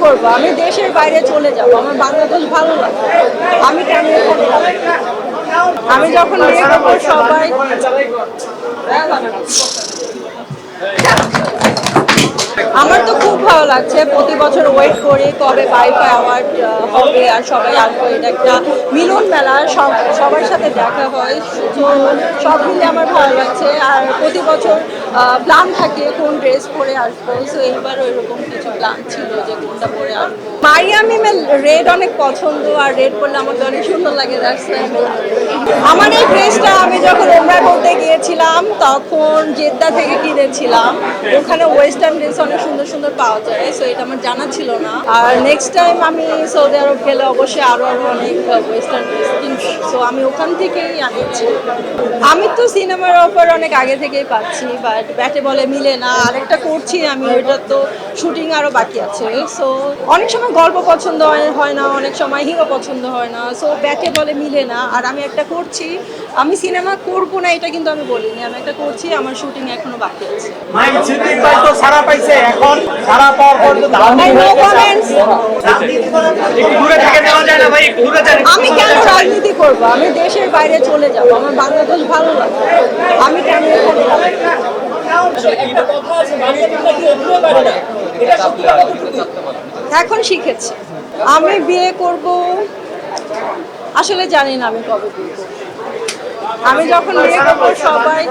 করবো, আমি দেশের বাইরে চলে যাব, আমার বাংলাদেশ ভালো লাগে, আমি কেন এখানে থাকবো? আমি যখন বিয়ে করবো সবাই আমার তো খুব ভালো লাগছে, প্রতি বছর ওয়েট করি কবে বাইফা অ্যাওয়ার্ড হবে আর সবাই আসবে, এটা একটা মিলন মেলা, সবার সাথে দেখা হয়, তো সব মিলে আমার ভালো লাগছে। আর প্রতি বছর প্ল্যান থাকে কোন ড্রেস পরে আসবো, সো এইবার ওইরকম কিছু প্ল্যান ছিল যে কোনটা পরে আসবো। মারিয়ামি রেড অনেক পছন্দ, আর রেড পরলে আমাকে অনেক সুন্দর লাগে। আমার এই ড্রেসটা আমি যখন ওমরা করতে গিয়েছিলাম তখন জেদ্দা থেকে কিনেছিলাম, ওখানে ওয়েস্টার্ন ড্রেস অনেক সুন্দর সুন্দর পাওয়া যায়, সো এটা আমার জানা ছিল না। আর নেক্সট টাইম আমি সৌদি আরব গেলে অবশ্যই আরো অনেক ওয়েস্টার্ন ড্রেস কিনবো, সো আমি ওখান থেকেই আনিয়েছি। আমি তো সিনেমার অফার অনেক আগে থেকেই পাচ্ছি, বাট ব্যাটে বলে মিলে না। আরেকটা করছি আমি, ওইটা তো শুটিং আরো বাকি আছে, সো অনেক সময় গল্প পছন্দ হয় না, অনেক সময় হিরো পছন্দ হয় না, সো ব্যাটে বলে মিলে না। আর আমি একটা করছি, আমি সিনেমা করবো না এটা কিন্তু আমি বলিনি, আমি একটা করছি, আমার শুটিং এখনো বাকি আছে। মাইক সিদ্দিক ভাই তো সারা পাইছে, এখন সারা পাওয়ার পর তো No comments। একটু দূরে থেকে নেওয়া যায় না ভাই, একটু দূরে যান। আমি কেন রাজনীতি করব, আমি দেশের বাইরে চলে যাব, আমার বাংলাদেশ ভালো লাগে, আমি কেন এখানে থাকবো? এখন শিখেছি। আমি বিয়ে করব আসলে জানি না আমি কবে বিয়ে করব। আমি যখন বিয়ে করবো সবাই